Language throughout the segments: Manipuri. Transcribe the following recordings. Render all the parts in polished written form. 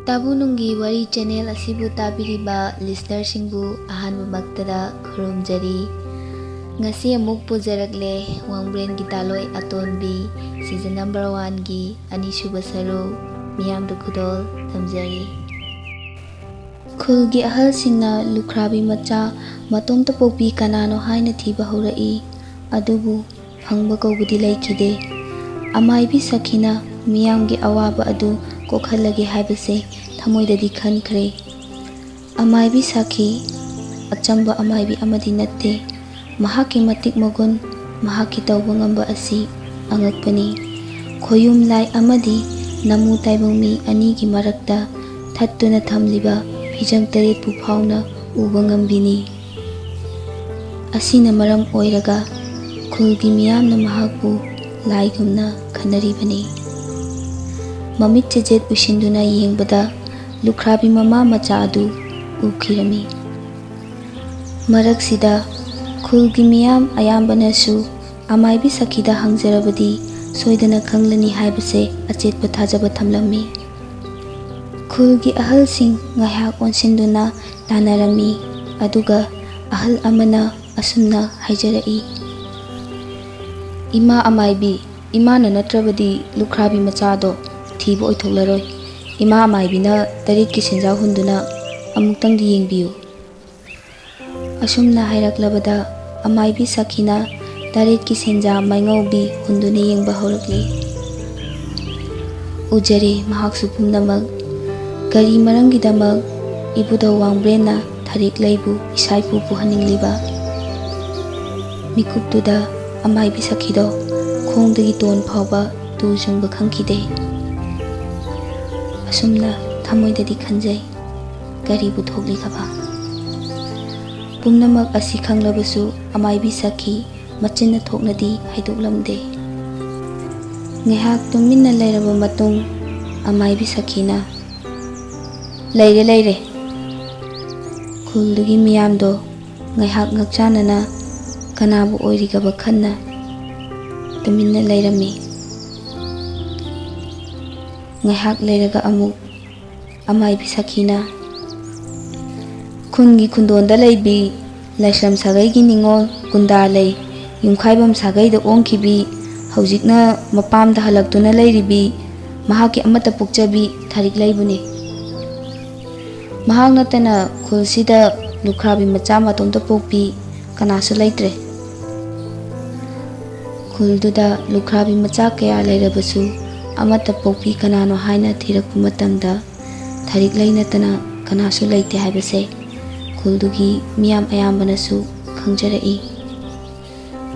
ꯇꯥꯕꯨꯅꯨꯡꯒꯤ ꯋꯥꯔꯤ ꯆꯦꯅꯦꯜ ꯑꯁꯤꯕꯨ ꯇꯥꯕꯤꯔꯤꯕ ꯂꯤꯁꯅꯔꯁꯤꯡꯕꯨ ꯑꯍꯥꯟꯕꯃꯛꯇꯗ ꯈꯨꯔꯨꯝꯖꯔꯤ꯫ ꯉꯁꯤ ꯑꯃꯨꯛ ꯄꯨꯖꯔꯛꯂꯦ ꯋꯥꯡꯕ꯭ꯔꯦꯟ ꯒꯤꯇꯥꯂꯣꯏ ꯑꯇꯣꯟꯕꯤ ꯁꯤꯖꯟ ꯅꯝꯕꯔ 1ꯒꯤ ꯑꯅꯤꯁꯨꯕ ꯁꯔꯨꯛ ꯃꯤꯌꯥꯝꯗ ꯈꯨꯗꯣꯜ ꯊꯝꯖꯔꯤ꯫ ꯈꯨꯜꯒꯤ ꯑꯍꯜꯁꯤꯡꯅ ꯂꯨꯈ꯭ꯔꯥꯕꯤ ꯃꯆꯥ ꯃꯇꯣꯝꯇ ꯄꯣꯛꯄꯤ ꯀꯅꯥꯅꯣ ꯍꯥꯏꯅ ꯊꯤꯕ ꯍꯧꯔꯛꯏ꯫ ꯑꯗꯨꯕꯨ ꯐꯪꯕ ꯀꯧꯕꯗꯤ ꯂꯩꯈꯤꯗꯦ꯫ ꯑꯃꯥꯏꯕꯤ ꯁꯈꯤꯅ ꯃꯤꯌꯥꯝꯒꯤ ꯑꯋꯥꯕ ꯑꯗꯨ ꯀꯣꯛꯍꯜꯂꯒꯦ ꯍꯥꯏꯕꯁꯦ ꯊꯃꯣꯏꯗꯗꯤ ꯈꯟꯈ꯭ꯔꯦ꯫ ꯑꯃꯥꯏꯕꯤ ꯁꯈꯤ ꯑꯆꯝꯕ ꯑꯃꯥꯏꯕꯤ ꯑꯃꯗꯤ ꯅꯠꯇꯦ꯫ ꯃꯍꯥꯛꯀꯤ ꯃꯇꯤꯛ ꯃꯒꯨꯟ, ꯃꯍꯥꯛꯀꯤ ꯇꯧꯕ ꯉꯝꯕ ꯑꯁꯤ ꯑꯉꯛꯄꯅꯤ꯫ ꯈꯣꯌꯨꯝ ꯂꯥꯏ ꯑꯃꯗꯤ ꯅꯃꯨ ꯇꯥꯏꯕꯪ ꯃꯤ ꯑꯅꯤꯒꯤ ꯃꯔꯛꯇ ꯊꯠꯇꯨꯅ ꯊꯝꯂꯤꯕ ꯐꯤꯖꯪ 8ꯄꯨ ꯐꯥꯎꯅ ꯎꯕ ꯉꯝꯕꯤꯅꯤ꯫ ꯑꯁꯤꯅ ꯃꯔꯝ ꯑꯣꯏꯔꯒ ꯈꯨꯜꯒꯤ ꯃꯤꯌꯥꯝꯅ ꯃꯍꯥꯛꯄꯨ ꯂꯥꯏꯒꯨꯝꯅ ꯈꯟꯅꯔꯤꯕꯅꯤ꯫ ꯃꯃꯤꯠ ꯆꯦꯖꯦꯠ ꯎꯏꯁꯤꯟꯗꯨꯅ ꯌꯦꯡꯕꯗ ꯂꯨꯈ꯭ꯔꯥꯕꯤ ꯃꯃꯥ ꯃꯆꯥ ꯑꯗꯨ ꯎꯈꯤꯔꯝꯃꯤ꯫ ꯃꯔꯛꯁꯤꯗ ꯈꯨꯜꯒꯤ ꯃꯤꯌꯥꯝ ꯑꯌꯥꯝꯕꯅꯁꯨ ꯑꯃꯥꯏꯕꯤ ꯁꯈꯤꯗ ꯍꯪꯖꯔꯕꯗꯤ ꯁꯣꯏꯗꯅ ꯈꯪꯂꯅꯤ ꯍꯥꯏꯕꯁꯦ ꯑꯆꯦꯠꯄ ꯊꯥꯖꯕ ꯊꯝꯂꯝꯃꯤ꯫ ꯈꯨꯜꯒꯤ ꯑꯍꯜꯁꯤꯡ ꯉꯥꯏꯍꯥꯛ ꯑꯣꯟꯁꯤꯟꯗꯨꯅ ꯇꯥꯟꯅꯔꯝꯃꯤ꯫ ꯑꯗꯨꯒ ꯑꯍꯜ ꯑꯃꯅ ꯑꯁꯨꯝꯅ ꯍꯥꯏꯖꯔꯛꯏ꯫ "ꯏꯃꯥ ꯑꯃꯥꯏꯕꯤ, ꯏꯃꯥꯅ ꯅꯠꯇ꯭ꯔꯕꯗꯤ ꯂꯨꯈ꯭ꯔꯥꯕꯤ ꯃꯆꯥꯗꯣ ꯊꯤꯕ ꯑꯣꯏꯊꯣꯛꯂꯔꯣꯏ꯫ ꯏꯃꯥ ꯑꯃꯥꯏꯕꯤꯅ 8ꯀꯤ ꯁꯦꯟꯖꯥꯎ ꯍꯨꯟꯗꯨꯅ ꯑꯃꯨꯛꯇꯪꯗꯤ ꯌꯦꯡꯕꯤꯌꯨ"꯫ ꯑꯁꯨꯝꯅ ꯍꯥꯏꯔꯛꯂꯕꯗ ꯑꯃꯥꯏꯕꯤ ꯁꯈꯤꯅ 8ꯀꯤ ꯁꯦꯟꯖꯥ ꯃꯥꯏꯉꯧꯕꯤ ꯍꯨꯟꯗꯨꯅ ꯌꯦꯡꯕ ꯍꯧꯔꯛꯂꯤ꯫ ꯎꯖꯔꯦ ꯃꯍꯥꯛꯁꯨ ꯄꯨꯝꯅꯃꯛ꯫ ꯀꯔꯤ ꯃꯔꯝꯒꯤꯗꯃꯛ ꯏꯕꯨꯙꯧ ꯋꯥꯡꯕ꯭ꯔꯦꯟꯅ ꯊꯥꯔꯤꯛꯂꯩꯕꯨ ꯏꯁꯥꯏꯄꯨ ꯄꯨꯍꯟꯅꯤꯡꯂꯤꯕ? ꯃꯤꯀꯨꯞꯇꯨꯗ ꯑꯃꯥꯏꯕꯤ ꯁꯈꯤꯗꯣ ꯈꯣꯡꯗꯒꯤ ꯇꯣꯟ ꯐꯥꯎꯕ ꯇꯨ ꯆꯨꯡꯕ ꯈꯪꯈꯤꯗꯦ꯫ ꯑꯁꯨꯝꯅ ꯊꯃꯣꯏꯗꯗꯤ ꯈꯟꯖꯩ, ꯀꯔꯤꯕꯨ ꯊꯣꯛꯂꯤꯒꯕ? ꯄꯨꯝꯅꯃꯛ ꯑꯁꯤ ꯈꯪꯂꯕꯁꯨ ꯑꯃꯥꯏꯕꯤ ꯁꯈꯤ ꯃꯆꯤꯟꯅ ꯊꯣꯛꯅꯗꯤ ꯍꯥꯏꯗꯣꯛꯂꯝꯗꯦ꯫ ꯉꯥꯏꯍꯥꯛ ꯇꯨꯃꯤꯟꯅ ꯂꯩꯔꯕ ꯃꯇꯨꯡ ꯑꯃꯥꯏꯕꯤ ꯁꯈꯤꯅ "ꯂꯩꯔꯦ ꯂꯩꯔꯦ"꯫ ꯈꯨꯜꯗꯨꯒꯤ ꯃꯤꯌꯥꯝꯗꯣ ꯉꯥꯏꯍꯥꯛ ꯉꯛꯆꯥꯟꯅꯅ ꯀꯅꯥꯕꯨ ꯑꯣꯏꯔꯤꯒꯕ ꯈꯟꯅ ꯇꯨꯃꯤꯟꯅ ꯂꯩꯔꯝꯃꯤ꯫ ꯉꯥꯏꯍꯥꯛ ꯂꯩꯔꯒ ꯑꯃꯨꯛ ꯑꯃꯥꯏꯕꯤ ꯁꯈꯤꯅ "ꯈꯨꯟꯒꯤ ꯈꯨꯟꯗꯣꯟꯗ ꯂꯩꯕꯤ ꯂꯥꯏꯁ꯭ꯔꯝ ꯁꯥꯒꯩꯒꯤ ꯅꯤꯡꯉꯣꯜ ꯀꯨꯟꯗꯥꯂꯩ ꯌꯨꯝꯈꯥꯏꯕꯝ ꯁꯥꯒꯩꯗ ꯑꯣꯡꯈꯤꯕꯤ, ꯍꯧꯖꯤꯛꯅ ꯃꯄꯥꯝꯗ ꯍꯜꯂꯛꯇꯨꯅ ꯂꯩꯔꯤꯕꯤ ꯃꯍꯥꯛꯀꯤ ꯑꯃꯠꯇ ꯄꯣꯛꯆꯕꯤ ꯊꯥꯔꯤꯛꯂꯩꯕꯨꯅꯤ꯫ ꯃꯍꯥꯛ ꯅꯠꯇꯅ ꯈꯨꯜꯁꯤꯗ ꯂꯨꯈ꯭ꯔꯥꯕꯤ ꯃꯆꯥ ꯃꯇꯣꯝꯇ ꯄꯣꯛꯄꯤ ꯀꯅꯥꯁꯨ ꯂꯩꯇ꯭ꯔꯦ꯫ ꯈꯨꯜꯗꯨꯗ ꯂꯨꯈ꯭ꯔꯥꯕꯤ ꯃꯆꯥ ꯀꯌꯥ ꯂꯩꯔꯕꯁꯨ ꯑꯃꯠꯇ ꯄꯣꯛꯄꯤ ꯀꯅꯥꯅꯣ ꯍꯥꯏꯅ ꯊꯤꯔꯛꯄ ꯃꯇꯝꯗ ꯊꯥꯔꯤꯛꯂꯩ ꯅꯠꯇꯅ ꯀꯅꯥꯁꯨ ꯂꯩꯇꯦ ꯍꯥꯏꯕꯁꯦ ꯈꯨꯜꯗꯨꯒꯤ ꯃꯤꯌꯥꯝ ꯑꯌꯥꯝꯕꯅꯁꯨ ꯈꯪꯖꯔꯛꯏ꯫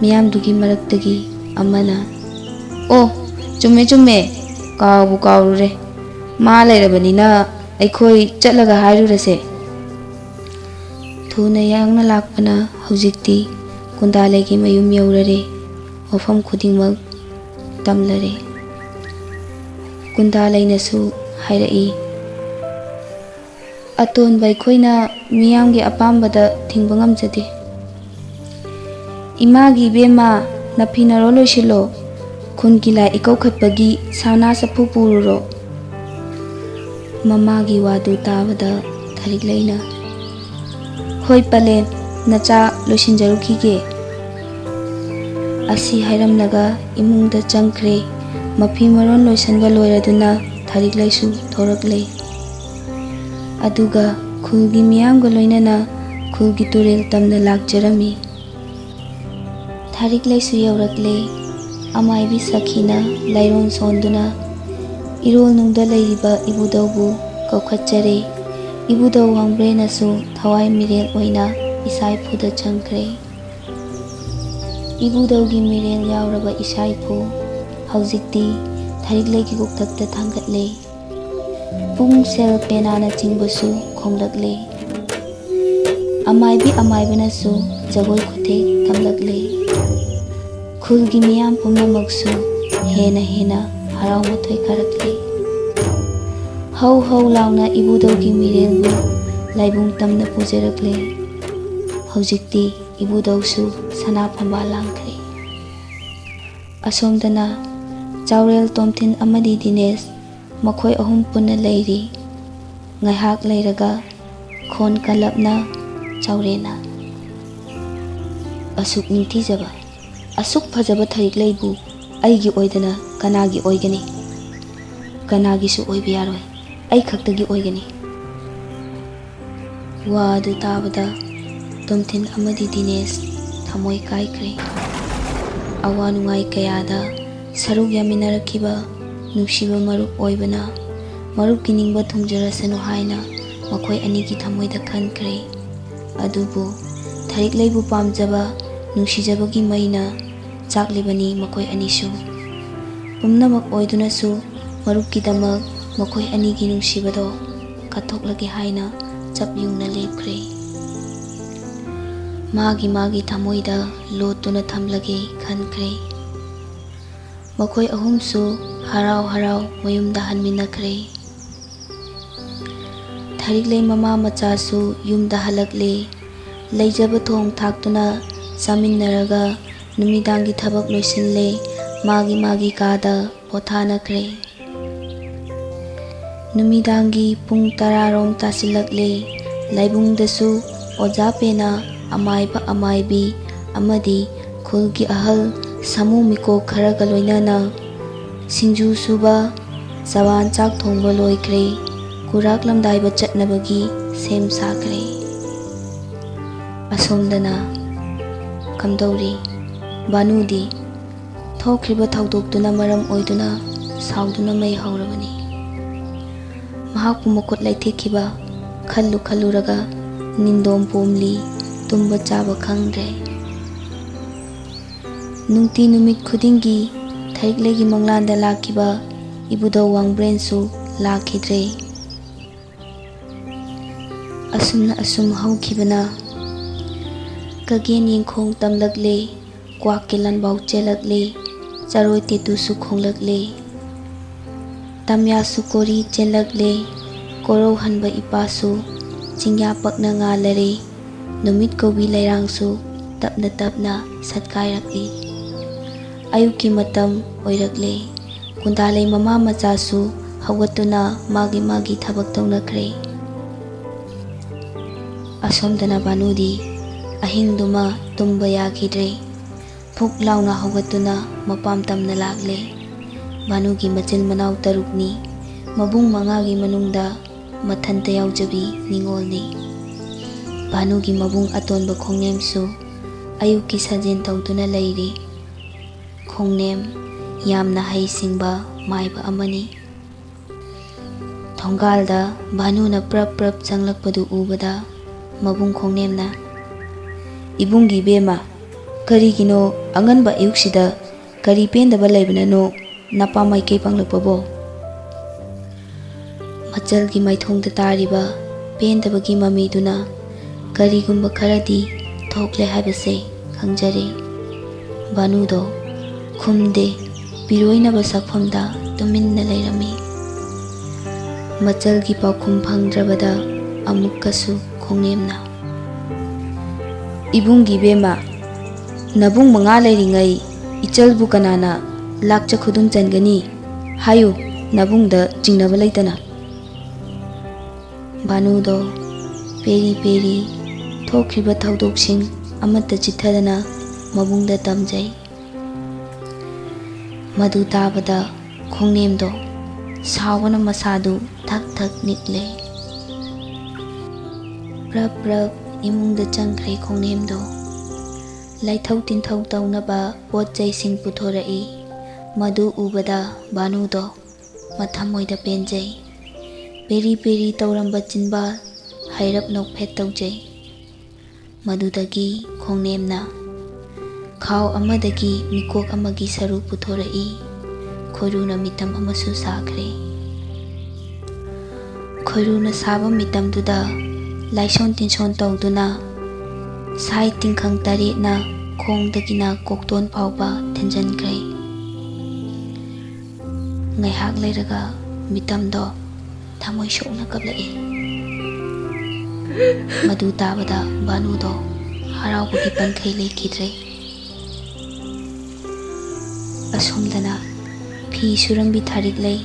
ꯃꯤꯌꯥꯝꯗꯨꯒꯤ ꯃꯔꯛꯇꯒꯤ ꯑꯃꯅ "ꯑꯣ, ꯆꯨꯝꯃꯦ ꯆꯨꯝꯃꯦ, ꯀꯥꯎꯕꯨ ꯀꯥꯎꯔꯨꯔꯦ꯫ ꯃꯥ ꯂꯩꯔꯕꯅꯤꯅ ꯑꯩꯈꯣꯏ ꯆꯠꯂꯒ ꯍꯥꯏꯔꯨꯔꯁꯦ"꯫ ꯊꯨꯅ ꯌꯥꯡꯅ ꯂꯥꯛꯄꯅ ꯍꯧꯖꯤꯛꯇꯤ ꯀꯨꯟꯗꯥꯂꯩꯒꯤ ꯃꯌꯨꯝ ꯌꯧꯔꯔꯦ꯫ ꯃꯐꯝ ꯈꯨꯗꯤꯡꯃꯛ ꯇꯝꯂꯔꯦ꯫ ꯀꯨꯟꯗꯥꯂꯩꯅꯁꯨ ꯍꯥꯏꯔꯛꯏ꯫ "ꯑꯇꯣꯟꯕ ꯑꯩꯈꯣꯏꯅ ꯃꯤꯌꯥꯝꯒꯤ ꯑꯄꯥꯝꯕꯗ ꯊꯤꯡꯕ ꯉꯝꯖꯗꯦ꯫ ꯏꯃꯥꯒꯤ ꯏꯕꯦꯝꯃ, ꯅꯐꯤ-ꯅꯔꯣꯜ ꯂꯣꯏꯁꯤꯜꯂꯣ, ꯈꯨꯟꯒꯤ ꯂꯥꯏ ꯏꯀꯧꯈꯠꯄꯒꯤ ꯁꯅꯥ ꯆꯐꯨ ꯄꯨꯔꯨꯔꯣ"꯫ ꯃꯃꯥꯒꯤ ꯋꯥꯗꯨ ꯇꯥꯕꯗ ꯊꯥꯔꯤꯛꯂꯩꯅ "ꯍꯣꯏ ꯄꯂꯦꯝ, ꯅꯆꯥ ꯂꯣꯏꯁꯤꯟꯖꯔꯨꯈꯤꯒꯦ"꯫ ꯑꯁꯤ ꯍꯥꯏꯔꯝꯂꯒ ꯏꯃꯨꯡꯗ ꯆꯪꯈ꯭ꯔꯦ꯫ ꯃꯐꯤ ꯃꯔꯣꯟ ꯂꯣꯏꯁꯟꯕ ꯂꯣꯏꯔꯗꯨꯅ ꯊꯥꯔꯤꯛꯂꯩꯁꯨ ꯊꯣꯔꯛꯂꯦ꯫ ꯑꯗꯨꯒ ꯈꯨꯜꯒꯤ ꯃꯤꯌꯥꯝꯒ ꯂꯣꯏꯅꯅ ꯈꯨꯜꯒꯤ ꯇꯨꯔꯦꯜ ꯇꯝꯅ ꯂꯥꯛꯆꯔꯝꯃꯤ꯫ ꯊꯥꯔꯤꯛꯂꯩꯁꯨ ꯌꯧꯔꯛꯂꯦ꯫ ꯑꯃꯥꯏꯕꯤ ꯁꯈꯤꯅ ꯂꯥꯏꯔꯣꯟ ꯁꯣꯟꯗꯨꯅ ꯏꯔꯣꯜꯅꯨꯡꯗ ꯂꯩꯔꯤꯕ ꯏꯕꯨꯙꯧꯕꯨ ꯀꯧꯈꯠꯆꯔꯦ꯫ ꯏꯕꯨꯙꯧ ꯋꯥꯡꯕ꯭ꯔꯦꯟꯅꯁꯨ ꯊꯋꯥꯏ ꯃꯤꯔꯦꯜ ꯑꯣꯏꯅ ꯏꯁꯥꯏꯐꯨꯗ ꯆꯪꯈ꯭ꯔꯦ꯫ ꯏꯕꯨꯙꯧꯒꯤ ꯃꯤꯔꯦꯜ ꯌꯥꯎꯔꯕ ꯏꯁꯥꯏꯐꯨ ꯍꯧꯖꯤꯛꯇꯤ ꯊꯥꯔꯤꯛꯂꯩꯒꯤ ꯀꯣꯛꯊꯛꯇ ꯊꯥꯡꯒꯠꯂꯦ꯫ ꯄꯨꯡ ꯁꯦꯜ ꯄꯦꯅꯥꯅꯆꯤꯡꯕꯁꯨ ꯈꯣꯡꯂꯛꯂꯦ꯫ ꯑꯃꯥꯏꯕꯤ ꯑꯃꯥꯏꯕꯅꯁꯨ ꯖꯒꯣꯏ ꯈꯨꯠꯊꯦꯛ ꯊꯝꯂꯛꯂꯦ꯫ ꯈꯨꯜꯒꯤ ꯃꯤꯌꯥꯝ ꯄꯨꯝꯅꯃꯛꯁꯨ ꯍꯦꯟꯅ ꯍꯦꯟꯅ ꯍꯔꯥꯎ ꯃꯊꯣꯏ ꯀꯥꯔꯛꯂꯦ꯫ ꯍꯧ ꯍꯧ ꯂꯥꯎꯅ ꯏꯕꯨꯙꯧꯒꯤ ꯃꯤꯔꯦꯜꯕꯨ ꯂꯥꯏꯕꯨꯡ ꯇꯝꯅ ꯄꯨꯖꯔꯛꯂꯦ꯫ ꯍꯧꯖꯤꯛꯇꯤ ꯏꯕꯨꯙꯧꯁꯨ ꯁꯅꯥ ꯐꯝꯕꯥꯜ ꯂꯥꯡꯈ꯭ꯔꯦ꯫ ꯑꯁꯣꯝꯗꯅ ꯆꯥꯎꯔꯦꯜ, ꯇꯣꯝꯊꯤꯟ ꯑꯃꯗꯤ ꯗꯤꯅꯦꯁ ꯃꯈꯣꯏ ꯑꯍꯨꯝ ꯄꯨꯟꯅ ꯂꯩꯔꯤ꯫ ꯉꯥꯏꯍꯥꯛ ꯂꯩꯔꯒ ꯈꯣꯟ ꯀꯜꯂꯞꯅ ꯆꯥꯎꯔꯦꯟꯅ ꯑꯁꯨꯛ ꯅꯤꯡꯊꯤꯖꯕ ꯑꯁꯨꯛ ꯐꯖꯕ ꯊꯔꯤꯛꯂꯩꯕꯨ ꯑꯩꯒꯤ ꯑꯣꯏꯗꯅ ꯀꯅꯥꯒꯤ ꯑꯣꯏꯒꯅꯤ? ꯀꯅꯥꯒꯤꯁꯨ ꯑꯣꯏꯕ ꯌꯥꯔꯣꯏ, ꯑꯩ ꯈꯛꯇꯒꯤ ꯑꯣꯏꯒꯅꯤ꯫ ꯋꯥ ꯑꯗꯨ ꯇꯥꯕꯗ ꯇꯣꯝꯊꯤꯟ ꯑꯃꯗꯤ ꯗꯤꯅꯦꯁ ꯊꯃꯣꯏ ꯀꯥꯏꯈ꯭ꯔꯦ꯫ ꯑꯋꯥ ꯅꯨꯡꯉꯥꯏ ꯀꯌꯥꯗ ꯁꯔꯨꯛ ꯌꯥꯃꯤꯟꯅꯔꯛꯈꯤꯕ ꯅꯨꯡꯁꯤꯕ ꯃꯔꯨꯞ ꯑꯣꯏꯕꯅ ꯃꯔꯨꯞꯀꯤ ꯅꯤꯡꯕ ꯊꯨꯡꯖꯔꯁꯅꯨ ꯍꯥꯏꯅ ꯃꯈꯣꯏ ꯑꯅꯤꯒꯤ ꯊꯃꯣꯏꯗ ꯈꯟꯈ꯭ꯔꯦ꯫ ꯑꯗꯨꯕꯨ ꯊꯔꯤꯛꯂꯩꯕꯨ ꯄꯥꯝꯖꯕ ꯅꯨꯡꯁꯤꯖꯕꯒꯤ ꯃꯩꯅ ꯆꯥꯛꯂꯤꯕꯅꯤ ꯃꯈꯣꯏ ꯑꯅꯤꯁꯨ꯫ ꯄꯨꯝꯅꯃꯛ ꯑꯣꯏꯗꯨꯅꯁꯨ ꯃꯔꯨꯞꯀꯤꯗꯃꯛ ꯃꯈꯣꯏ ꯑꯅꯤꯒꯤ ꯅꯨꯡꯁꯤꯕꯗꯣ ꯀꯠꯊꯣꯛꯂꯒꯦ ꯍꯥꯏꯅ ꯆꯞ ꯌꯨꯡꯅ ꯂꯦꯞꯈ꯭ꯔꯦ꯫ ꯃꯥꯒꯤ ꯊꯃꯣꯏꯗ ꯂꯣꯠꯇꯨꯅ ꯊꯝꯂꯒꯦ ꯈꯟꯈ꯭ꯔꯦ꯫ ꯃꯈꯣꯏ ꯑꯍꯨꯝꯁꯨ ꯍꯔꯥꯎ ꯍꯔꯥꯎ ꯃꯌꯨꯝꯗ ꯍꯟꯃꯤꯟꯅꯈ꯭ꯔꯦ꯫ ꯊꯔꯤꯛꯂꯩ ꯃꯃꯥ ꯃꯆꯥꯁꯨ ꯌꯨꯝꯗ ꯍꯜꯂꯛꯂꯦ꯫ ꯂꯩꯖꯕ ꯊꯣꯡ ꯊꯥꯛꯇꯨꯅ ꯆꯥꯃꯤꯟꯅꯔꯒ ꯅꯨꯃꯤꯗꯥꯡꯒꯤ ꯊꯕꯛ ꯂꯣꯏꯁꯤꯜꯂꯦ꯫ ꯃꯥꯒꯤ ꯀꯥꯗ ꯄꯣꯊꯥꯅꯈ꯭ꯔꯦ꯫ ꯅꯨꯃꯤꯗꯥꯡꯒꯤ ꯄꯨꯡ 10ꯔꯣꯝ ꯇꯥꯁꯤꯜꯂꯛꯂꯦ꯫ ꯂꯥꯏꯕꯨꯡꯗꯁꯨ ꯑꯣꯖꯥ ꯄꯦꯅ ꯑꯃꯥꯏꯕ ꯑꯃꯥꯏꯕꯤ ꯑꯃꯗꯤ ꯈꯨꯜꯒꯤ ꯑꯍꯜ ꯁꯥꯃꯨ ꯃꯤꯀꯣꯛ ꯈꯔꯒ ꯂꯣꯏꯅꯅ ꯁꯤꯡꯖꯨ ꯁꯨꯕ, ꯆꯋꯥꯟ ꯆꯥꯛ ꯊꯣꯡꯕ ꯂꯣꯏꯈ꯭ꯔꯦ꯫ ꯀꯨꯔꯥꯛ ꯂꯝꯗꯥꯏꯕ ꯆꯠꯅꯕꯒꯤ ꯁꯦꯝ ꯁꯥꯈ꯭ꯔꯦ꯫ ꯑꯁꯣꯝꯗꯅ ꯀꯝꯗꯧꯔꯤ? ꯚꯥꯅꯨꯗꯤ ꯊꯣꯛꯈ꯭ꯔꯤꯕ ꯊꯧꯗꯣꯛꯇꯨꯅ ꯃꯔꯝ ꯑꯣꯏꯗꯨꯅ ꯁꯥꯎꯗꯨꯅ ꯃꯩ ꯍꯧꯔꯕꯅꯤ꯫ ꯃꯍꯥꯛꯄꯨ ꯃꯈꯨꯠ ꯂꯩꯊꯦꯛꯈꯤꯕ ꯈꯜꯂꯨꯔꯒ ꯅꯤꯡꯗꯣꯝ ꯄꯣꯝꯂꯤ, ꯇꯨꯝꯕ ꯆꯥꯕ ꯈꯪꯗ꯭ꯔꯦ꯫ ꯅꯨꯡꯇꯤ ꯅꯨꯃꯤꯠ ꯈꯨꯗꯤꯡꯒꯤ ꯊꯔꯤꯛꯂꯩꯒꯤ ꯃꯪꯂꯥꯟꯗ ꯂꯥꯛꯈꯤꯕ ꯏꯕꯨꯙꯧ ꯋꯥꯡꯕ꯭ꯔꯦꯟꯁꯨ ꯂꯥꯛꯈꯤꯗ꯭ꯔꯦ꯫ ꯑꯁꯨꯝ ꯍꯧꯈꯤꯕꯅ ꯀꯒꯦꯟ ꯌꯦꯡꯈꯣꯡ ꯇꯝꯂꯛꯂꯦ, ꯀ꯭ꯋꯥꯛꯀꯤ ꯂꯥꯟꯕꯥꯎ ꯆꯦꯜꯂꯛꯂꯦ, ꯆꯔꯣꯏ ꯇꯦꯇꯨꯁꯨ ꯈꯣꯡꯂꯛꯂꯦ, ꯇꯝꯌꯥꯁꯨ ꯀꯣꯔꯤ ꯆꯦꯜꯂꯛꯂꯦ, ꯀꯣꯔꯧꯍꯟꯕ ꯏꯄꯥꯁꯨ ꯆꯤꯡꯌꯥ ꯄꯛꯅ ꯉꯥꯜꯂꯔꯦ, ꯅꯨꯃꯤꯠ ꯀꯧꯕꯤ ꯂꯩꯔꯥꯡꯁꯨ ꯇꯞꯅ ꯁꯠꯀꯥꯏꯔꯛꯏ꯫ ꯑꯌꯨꯛꯀꯤ ꯃꯇꯝ ꯑꯣꯏꯔꯛꯂꯦ꯫ ꯀꯨꯟꯗꯥꯂꯩ ꯃꯃꯥ ꯃꯆꯥꯁꯨ ꯍꯧꯒꯠꯇꯨꯅ ꯃꯥꯒꯤ ꯊꯕꯛ ꯇꯧꯅꯈ꯭ꯔꯦ꯫ ꯑꯁꯣꯝꯗꯅ ꯚꯥꯅꯨꯗꯤ ꯑꯍꯤꯡꯗꯨꯃ ꯇꯨꯝꯕ ꯌꯥꯈꯤꯗ꯭ꯔꯦ꯫ ꯐꯨꯛ ꯂꯥꯎꯅ ꯍꯧꯒꯠꯇꯨꯅ ꯃꯄꯥꯝ ꯇꯝꯅ ꯂꯥꯛꯂꯦ꯫ ꯚꯥꯅꯨꯒꯤ ꯃꯆꯤꯟ ꯃꯅꯥꯎ 5ꯅꯤ꯫ ꯃꯕꯨꯡ 5ꯒꯤ ꯃꯅꯨꯡꯗ ꯃꯊꯟꯇ ꯌꯥꯎꯖꯕꯤ ꯅꯤꯡꯉꯣꯜꯅꯤ꯫ ꯚꯥꯅꯨꯒꯤ ꯃꯕꯨꯡ ꯑꯇꯣꯟꯕ ꯈꯣꯡꯅꯦꯝꯁꯨ ꯑꯌꯨꯛꯀꯤ ꯁꯥꯖꯦꯜ ꯇꯧꯗꯨꯅ ꯂꯩꯔꯤ꯫ ꯈꯣꯡꯅꯦꯝ ꯌꯥꯝꯅ ꯍꯩꯁꯤꯡꯕ ꯃꯥꯏꯕ ꯑꯃꯅꯤ꯫ ꯊꯣꯡꯒꯥꯜꯗ ꯚꯥꯅꯨꯅ ꯄ꯭ꯔꯞ ꯆꯪꯂꯛꯄꯗꯨ ꯎꯕꯗ ꯃꯕꯨꯡ ꯈꯣꯡꯅꯦꯝꯅ "ꯏꯕꯨꯡꯒꯤ ꯏꯕꯦꯝꯃ, ꯀꯔꯤꯒꯤꯅꯣ ꯑꯉꯟꯕ ꯑꯌꯨꯛꯁꯤꯗ? ꯀꯔꯤ ꯄꯦꯟꯗꯕ ꯂꯩꯕꯅꯅꯣ ꯅꯄꯥ ꯃꯥꯏꯀꯩ ꯄꯥꯡꯂꯛꯄꯕꯣ?" ꯃꯆꯜꯒꯤ ꯃꯥꯏꯊꯣꯡꯗ ꯇꯥꯔꯤꯕ ꯄꯦꯟꯗꯕꯒꯤ ꯃꯃꯤꯗꯨꯅ ꯀꯔꯤꯒꯨꯝꯕ ꯈꯔꯗꯤ ꯊꯣꯛꯂꯦ ꯍꯥꯏꯕꯁꯦ ꯈꯪꯖꯔꯦ꯫ ꯚꯥꯅꯨꯗꯣ ꯈꯨꯝꯗꯦ, ꯄꯤꯔꯣꯏꯅꯕ ꯁꯛꯐꯝꯗ ꯇꯨꯃꯤꯟꯅ ꯂꯩꯔꯝꯃꯤ꯫ ꯃꯆꯜꯒꯤ ꯄꯥꯎꯈꯨꯝ ꯐꯪꯗ꯭ꯔꯕꯗ ꯑꯃꯨꯛꯀꯁꯨ ꯈꯣꯡꯅꯦꯝꯅ "ꯏꯕꯨꯡꯒꯤ ꯏꯕꯦꯝꯃ, ꯅꯕꯨꯡ 5 ꯂꯩꯔꯤꯉꯩ ꯏꯆꯜꯕꯨ ꯀꯅꯥꯅ ꯂꯥꯛꯆ ꯈꯨꯗꯨꯝ ꯆꯟꯒꯅꯤ? ꯍꯥꯏꯌꯨ, ꯅꯕꯨꯡꯗ ꯆꯤꯡꯅꯕ ꯂꯩꯇꯅ." ꯚꯥꯅꯨꯗꯣ ꯄꯦꯔꯤ ꯊꯣꯛꯈ꯭ꯔꯤꯕ ꯊꯧꯗꯣꯛꯁꯤꯡ ꯑꯃꯠꯇ ꯆꯤꯠꯊꯗꯅ ꯃꯕꯨꯡꯗ ꯇꯝꯖꯩ꯫ ꯃꯗꯨ ꯇꯥꯕꯗ ꯈꯣꯡꯅꯦꯝꯗꯣ ꯁꯥꯎꯕꯅ ꯃꯁꯥꯗꯨ ꯊꯛ ꯅꯤꯛꯂꯦ꯫ ꯄ꯭ꯔꯞ ꯏꯃꯨꯡꯗ ꯆꯪꯈ꯭ꯔꯦ ꯈꯣꯡꯅꯦꯝꯗꯣ꯫ ꯂꯥꯏꯊꯧ ꯇꯤꯟꯊꯧ ꯇꯧꯅꯕ ꯄꯣꯠ ꯆꯩꯁꯤꯡ ꯄꯨꯊꯣꯔꯛꯏ꯫ ꯃꯗꯨ ꯎꯕꯗ ꯚꯥꯅꯨꯗꯣ ꯃꯊꯃꯣꯏꯗ ꯄꯦꯟꯖꯩ꯫ ꯄꯦꯔꯤ ꯇꯧꯔꯝꯕ ꯆꯤꯟꯕꯥꯜ ꯍꯩꯔꯞ ꯅꯣꯛꯐꯦꯠ ꯇꯧꯖꯩ꯫ ꯃꯗꯨꯗꯒꯤ ꯈꯣꯡꯅꯦꯝꯅ ꯈꯥꯎ ꯑꯃꯗꯒꯤ ꯃꯤꯀꯣꯛ ꯑꯃꯒꯤ ꯁꯔꯨ ꯄꯨꯊꯣꯔꯛꯏ꯫ ꯈꯣꯏꯔꯨꯅ ꯃꯤꯇꯝ ꯑꯃꯁꯨ ꯁꯥꯈ꯭ꯔꯦ꯫ ꯈꯣꯏꯔꯨꯅ ꯁꯥꯕ ꯃꯤꯇꯝꯗꯨꯗ ꯂꯥꯏꯁꯣꯟ ꯇꯤꯟꯁꯣꯟ ꯇꯧꯗꯨꯅ ꯁꯥꯏ ꯇꯤꯡꯈꯪ 8ꯅ ꯈꯣꯡꯗꯒꯤꯅ ꯀꯣꯛꯇꯣꯟ ꯐꯥꯎꯕ ꯊꯤꯟꯖꯤꯟꯈ꯭ꯔꯦ꯫ ꯉꯥꯏꯍꯥꯛ ꯂꯩꯔꯒ ꯃꯤꯇꯝꯗꯣ ꯊꯃꯣꯏ ꯁꯣꯛꯅ ꯀꯞꯂꯛꯏ꯫ ꯃꯗꯨ ꯇꯥꯕꯗ ꯚꯥꯅꯨꯗꯣ ꯍꯔꯥꯎꯕꯒꯤ ꯄꯟꯈꯩ ꯂꯩꯈꯤꯗ꯭ꯔꯦ꯫ ꯑꯁꯣꯝꯗꯅ ꯐꯤ ꯁꯨꯔꯝꯕꯤ ꯊꯔꯤꯛꯂꯩ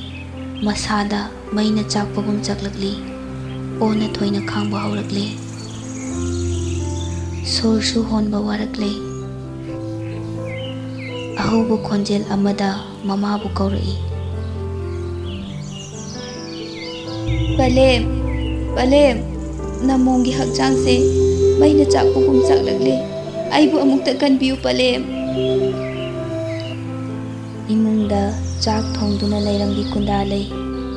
ꯃꯁꯥꯗ ꯃꯩꯅ ꯆꯥꯛꯄꯒꯨꯝ ꯆꯥꯛꯂꯛꯂꯤ꯫ ꯑꯣꯟꯅ ꯊꯣꯏꯅ ꯈꯥꯡꯕ ꯍꯧꯔꯛꯂꯦ꯫ ꯁꯣꯔꯁꯨ ꯍꯣꯟꯕ ꯋꯥꯔꯛꯂꯦ꯫ ꯑꯍꯧꯕ ꯈꯣꯟꯖꯦꯜ ꯑꯃꯗ ꯃꯃꯥꯕꯨ ꯀꯧꯔꯛꯏ꯫ "ꯄꯂꯦꯝ, ꯄꯂꯦꯝ, ꯅꯃꯣꯝꯒꯤ ꯍꯛꯆꯥꯡꯁꯦ ꯃꯩꯅ ꯆꯥꯛꯄꯒꯨꯝ ꯆꯥꯛꯂꯛꯂꯦ꯫ ꯑꯩꯕꯨ ꯑꯃꯨꯛꯇ ꯀꯟꯕꯤꯌꯨ ꯄꯂꯦꯝ"꯫ ꯏꯃꯨꯡꯗ ꯆꯥꯛ ꯊꯣꯡꯗꯨꯅ ꯂꯩꯔꯝꯕꯤ ꯀꯨꯟꯗꯥꯂꯩ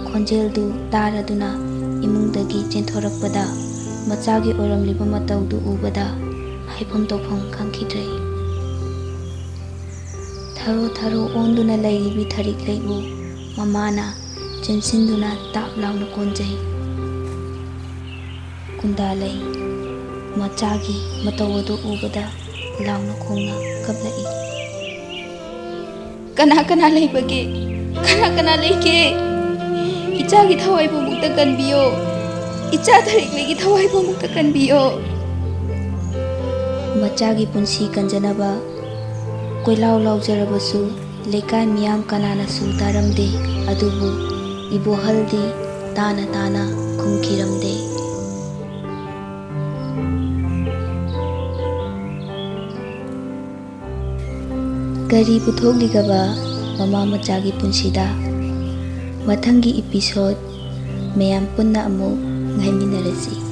ꯈꯣꯟꯖꯦꯜꯗꯨ ꯇꯥꯔꯗꯨꯅ ꯏꯃꯨꯡꯗꯒꯤ ꯆꯦꯟꯊꯣꯔꯛꯄꯗ ꯃꯆꯥꯒꯤ ꯑꯣꯏꯔꯝꯂꯤꯕ ꯃꯇꯧꯗꯨ ꯎꯕꯗ ꯍꯥꯏꯐꯝ ꯇꯧꯐꯝ ꯈꯪꯈꯤꯗ꯭ꯔꯦ꯫ ꯊꯔꯣ ꯊꯔꯣ ꯑꯣꯟꯗꯨꯅ ꯂꯩꯔꯤꯕꯤ ꯊꯔꯤꯛꯂꯩꯕꯨ ꯃꯃꯥꯅ ꯆꯦꯟꯁꯤꯟꯗꯨꯅ ꯇꯥꯞ ꯂꯥꯎꯅ ꯀꯣꯟꯖꯩ꯫ ꯀꯨꯟꯗꯥꯂꯩ ꯃꯆꯥꯒꯤ ꯃꯇꯧ ꯑꯗꯨ ꯎꯕꯗ ꯂꯥꯎꯅ ꯈꯣꯡꯅ ꯀꯞꯂꯛꯏ꯫ "ꯀꯅꯥ ꯀꯅꯥ ꯂꯩꯕꯒꯦ? ꯀꯅꯥ ꯀꯅꯥ ꯂꯩꯒꯦ? ꯏꯆꯥꯒꯤ ꯊꯋꯥꯏꯕꯨ ꯑꯃꯨꯛꯇ ꯀꯟꯕꯤꯌꯣ! ꯏꯆꯥ ꯊꯔꯤꯛꯂꯩꯒꯤ ꯊꯋꯥꯏꯕꯨ ꯑꯃꯨꯛꯇ ꯀꯟꯕꯤꯌꯣ!" ꯃꯆꯥꯒꯤ ꯄꯨꯟꯁꯤ ꯀꯟꯖꯅꯕ ꯀꯣꯏꯂꯥꯎ ꯂꯥꯎꯖꯔꯕꯁꯨ ꯂꯩꯀꯥꯏ ꯃꯤꯌꯥꯝ ꯀꯅꯥꯅꯁꯨ ꯇꯥꯔꯝꯗꯦ꯫ ꯑꯗꯨꯕꯨ ꯏꯕꯣꯍꯜꯗꯤ ꯇꯥꯅ ꯇꯥꯅ ꯈꯨꯝꯈꯤꯔꯝꯗꯦ꯫ ꯀꯔꯤ ꯄꯨꯊꯣꯛꯂꯤꯒꯕ ꯃꯃꯥ ꯃꯆꯥꯒꯤ ꯄꯨꯟꯁꯤꯗ? ꯃꯊꯪꯒꯤ ꯏꯄꯤꯁꯣꯗ ꯃꯌꯥꯝ ꯄꯨꯟꯅ ꯑꯃꯨꯛ ꯉꯥꯏꯃꯤꯟꯅꯔꯁꯤ꯫